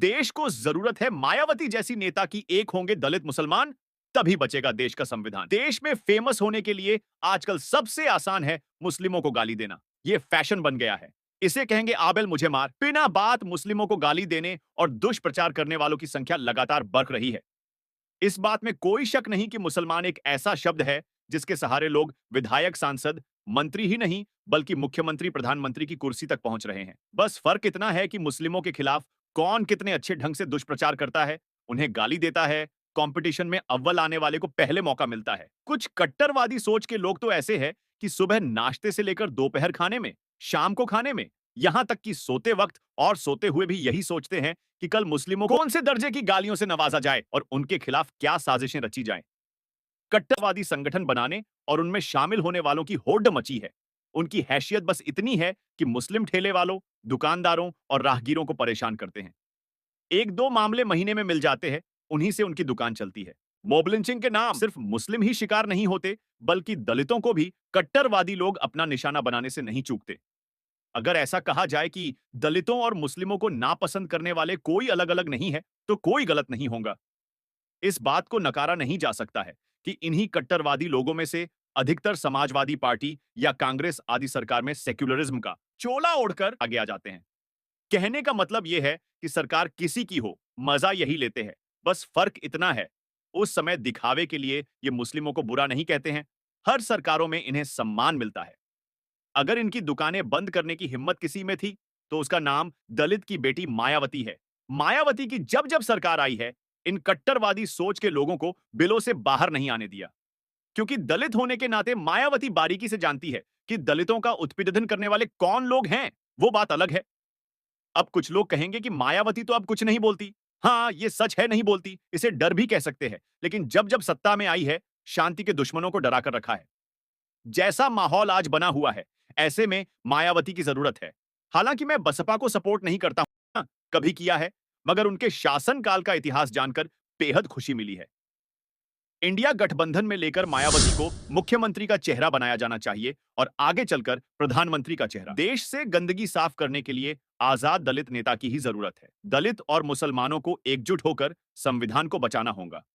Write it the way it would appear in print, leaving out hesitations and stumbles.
देश को जरूरत है मायावती जैसी नेता की। एक होंगे दलित मुसलमान, तभी बचेगा देश का संविधान। देश में फेमस होने के लिए आजकल सबसे आसान है मुस्लिमों को गाली देना। यह फैशन बन गया है। इसे कहेंगे आबेल मुझे मार। बिना बात मुस्लिमों को गाली देने और दुष्प्रचार करने वालों की संख्या लगातार बढ़ रही है। इस बात में कोई शक नहीं कि मुसलमान एक ऐसा शब्द है जिसके सहारे लोग विधायक, सांसद, मंत्री ही नहीं बल्कि मुख्यमंत्री, प्रधानमंत्री की कुर्सी तक पहुंच रहे हैं। बस फर्क इतना है कि मुस्लिमों के खिलाफ कौन कितने अच्छे ढंग से दुष्प्रचार करता है, उन्हें गाली देता है, कंपटीशन में अव्वल आने वाले को पहले मौका मिलता है। कुछ कट्टरवादी सोच के लोग तो ऐसे हैं कि सुबह नाश्ते से लेकर दोपहर खाने में, शाम को खाने में, यहां तक कि सोते वक्त और सोते हुए भी यही सोचते हैं कि कल मुस्लिमों को कौन से दर्जे की गालियों से नवाजा जाए और उनके खिलाफ क्या साजिशें रची जाएं। कट्टरवादी संगठन बनाने और उनमें शामिल होने वालों की होड़ मची है। उनकी हैसियत बस इतनी है कि मुस्लिम ठेले वालों, दुकानदारों और राहगीरों को परेशान करते हैं। एक दो मामले महीने में मिल जाते हैं, उन्हीं से उनकी दुकान चलती है। मॉब लिंचिंग के नाम सिर्फ मुस्लिम ही शिकार नहीं होते, बल्कि दलितों को भी कट्टरवादी लोग अपना निशाना बनाने से नहीं चूकते। अगर ऐसा कहा जाए कि दलितों और मुस्लिमों को नापसंद करने वाले कोई अलग-अलग नहीं है, तो कोई गलत नहीं होगा। इस बात को नकारा नहीं जा सकता है कि इन्हीं कट्टरवादी लोगों में से अधिकतर समाजवादी पार्टी या कांग्रेस आदि सरकार में सेक्युलरिज्म का चोला ओढ़कर आगे आ जाते हैं। कहने का मतलब यह है कि सरकार किसी की हो, मजा यही लेते हैं। बस फर्क इतना है, उस समय दिखावे के लिए ये मुस्लिमों को बुरा नहीं कहते हैं। हर सरकारों में इन्हें सम्मान मिलता है। अगर इनकी दुकानें बंद करने की हिम्मत किसी में थी, तो उसका नाम दलित की बेटी मायावती है। मायावती की जब जब सरकार आई है, इन कट्टरवादी सोच के लोगों को बिलों से बाहर नहीं आने दिया। क्योंकि दलित होने के नाते मायावती बारीकी से जानती है कि दलितों का उत्पीड़न करने वाले कौन लोग हैं। वो बात अलग है। अब कुछ लोग कहेंगे कि मायावती तो अब कुछ नहीं बोलती। हाँ, ये सच है, नहीं बोलती। इसे डर भी कह सकते हैं। लेकिन जब जब सत्ता में आई है, शांति के दुश्मनों को डरा कर रखा है। जैसा माहौल आज बना हुआ है, ऐसे में मायावती की जरूरत है। हालांकि मैं बसपा को सपोर्ट नहीं करता हूं, हाँ, कभी किया है, मगर उनके शासनकाल का इतिहास जानकर बेहद खुशी मिली है। इंडिया गठबंधन में लेकर मायावती को मुख्यमंत्री का चेहरा बनाया जाना चाहिए और आगे चलकर प्रधानमंत्री का चेहरा। देश से गंदगी साफ करने के लिए आजाद दलित नेता की ही जरूरत है। दलित और मुसलमानों को एकजुट होकर संविधान को बचाना होगा।